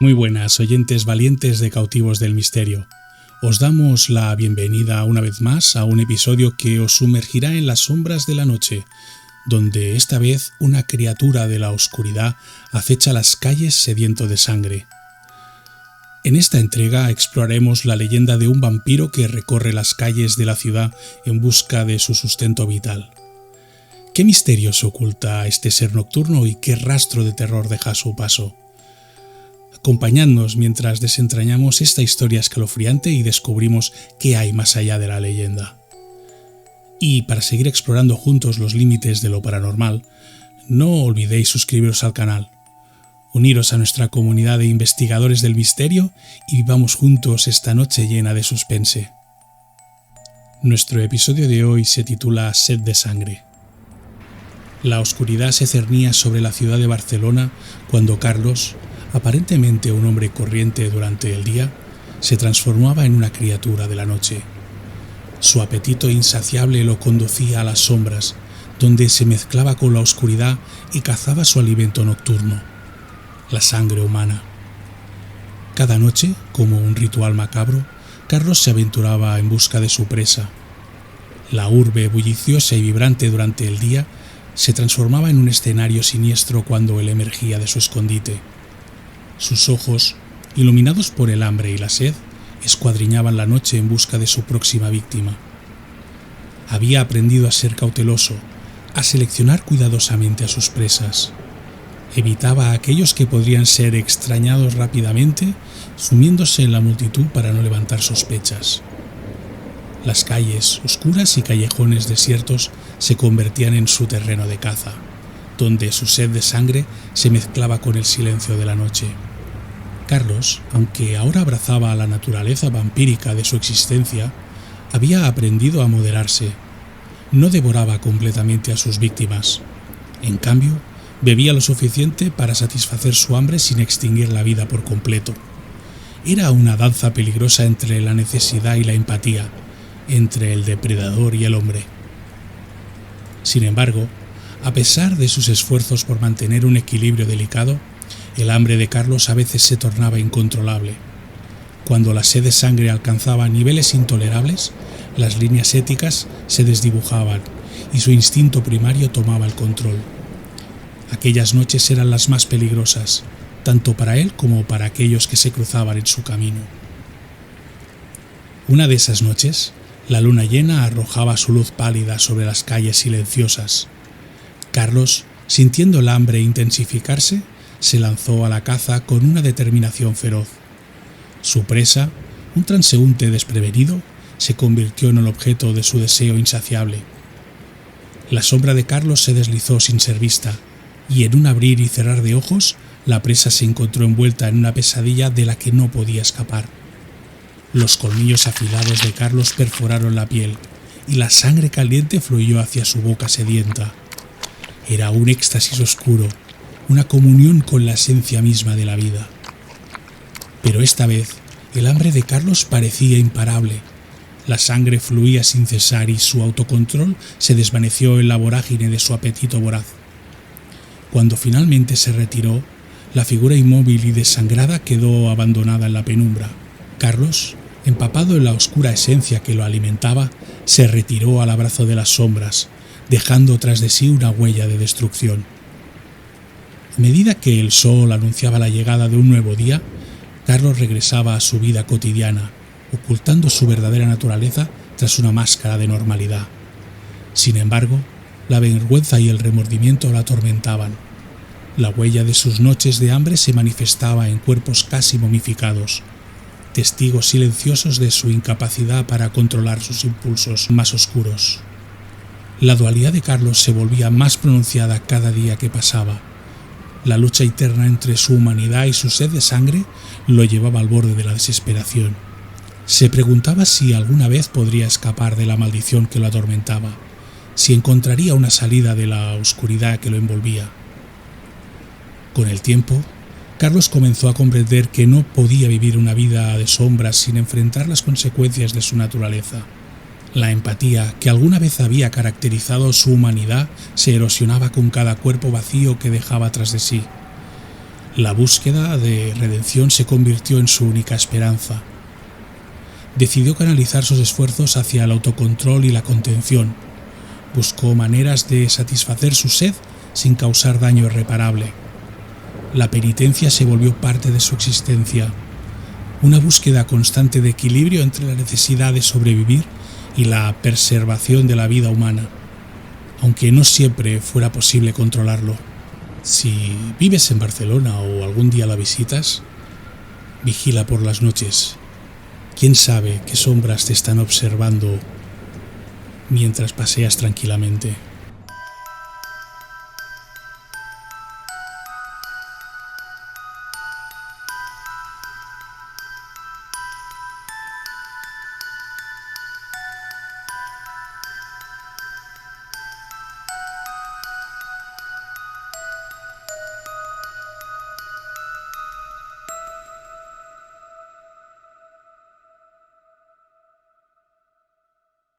Muy buenas, oyentes valientes de Cautivos del Misterio. Os damos la bienvenida una vez más a un episodio que os sumergirá en las sombras de la noche, donde esta vez una criatura de la oscuridad acecha las calles sediento de sangre. En esta entrega exploraremos la leyenda de un vampiro que recorre las calles de la ciudad en busca de su sustento vital. ¿Qué misterios oculta este ser nocturno y qué rastro de terror deja a su paso? Acompañadnos mientras desentrañamos esta historia escalofriante y descubrimos qué hay más allá de la leyenda. Y para seguir explorando juntos los límites de lo paranormal, no olvidéis suscribiros al canal, uniros a nuestra comunidad de investigadores del misterio y vivamos juntos esta noche llena de suspense. Nuestro episodio de hoy se titula Sed de sangre. La oscuridad se cernía sobre la ciudad de Barcelona cuando Carlos, aparentemente un hombre corriente durante el día, se transformaba en una criatura de la noche. Su apetito insaciable lo conducía a las sombras, donde se mezclaba con la oscuridad y cazaba su alimento nocturno, la sangre humana. Cada noche, como un ritual macabro, Carlos se aventuraba en busca de su presa. La urbe bulliciosa y vibrante durante el día se transformaba en un escenario siniestro cuando él emergía de su escondite. Sus ojos, iluminados por el hambre y la sed, escuadriñaban la noche en busca de su próxima víctima. Había aprendido a ser cauteloso, a seleccionar cuidadosamente a sus presas. Evitaba a aquellos que podrían ser extrañados rápidamente, sumiéndose en la multitud para no levantar sospechas. Las calles oscuras y callejones desiertos se convertían en su terreno de caza, donde su sed de sangre se mezclaba con el silencio de la noche. Carlos, aunque ahora abrazaba a la naturaleza vampírica de su existencia, había aprendido a moderarse. No devoraba completamente a sus víctimas. En cambio, bebía lo suficiente para satisfacer su hambre sin extinguir la vida por completo. Era una danza peligrosa entre la necesidad y la empatía, entre el depredador y el hombre. Sin embargo, a pesar de sus esfuerzos por mantener un equilibrio delicado, el hambre de Carlos a veces se tornaba incontrolable. Cuando la sed de sangre alcanzaba niveles intolerables, las líneas éticas se desdibujaban y su instinto primario tomaba el control. Aquellas noches eran las más peligrosas, tanto para él como para aquellos que se cruzaban en su camino. Una de esas noches, la luna llena arrojaba su luz pálida sobre las calles silenciosas. Carlos, sintiendo el hambre intensificarse, se lanzó a la caza con una determinación feroz. Su presa, un transeúnte desprevenido, se convirtió en el objeto de su deseo insaciable. La sombra de Carlos se deslizó sin ser vista, y en un abrir y cerrar de ojos, la presa se encontró envuelta en una pesadilla de la que no podía escapar. Los colmillos afilados de Carlos perforaron la piel, y la sangre caliente fluyó hacia su boca sedienta. Era un éxtasis oscuro, una comunión con la esencia misma de la vida. Pero esta vez, el hambre de Carlos parecía imparable. La sangre fluía sin cesar y su autocontrol se desvaneció en la vorágine de su apetito voraz. Cuando finalmente se retiró, la figura inmóvil y desangrada quedó abandonada en la penumbra. Carlos, empapado en la oscura esencia que lo alimentaba, se retiró al abrazo de las sombras, dejando tras de sí una huella de destrucción. A medida que el sol anunciaba la llegada de un nuevo día, Carlos regresaba a su vida cotidiana, ocultando su verdadera naturaleza tras una máscara de normalidad. Sin embargo, la vergüenza y el remordimiento la atormentaban. La huella de sus noches de hambre se manifestaba en cuerpos casi momificados, testigos silenciosos de su incapacidad para controlar sus impulsos más oscuros. La dualidad de Carlos se volvía más pronunciada cada día que pasaba. La lucha interna entre su humanidad y su sed de sangre lo llevaba al borde de la desesperación. Se preguntaba si alguna vez podría escapar de la maldición que lo atormentaba, si encontraría una salida de la oscuridad que lo envolvía. Con el tiempo, Carlos comenzó a comprender que no podía vivir una vida de sombras sin enfrentar las consecuencias de su naturaleza. La empatía que alguna vez había caracterizado su humanidad se erosionaba con cada cuerpo vacío que dejaba tras de sí. La búsqueda de redención se convirtió en su única esperanza. Decidió canalizar sus esfuerzos hacia el autocontrol y la contención. Buscó maneras de satisfacer su sed sin causar daño irreparable. La penitencia se volvió parte de su existencia, una búsqueda constante de equilibrio entre la necesidad de sobrevivir y la preservación de la vida humana, aunque no siempre fuera posible controlarlo. Si vives en Barcelona o algún día la visitas, vigila por las noches. ¿Quién sabe qué sombras te están observando mientras paseas tranquilamente?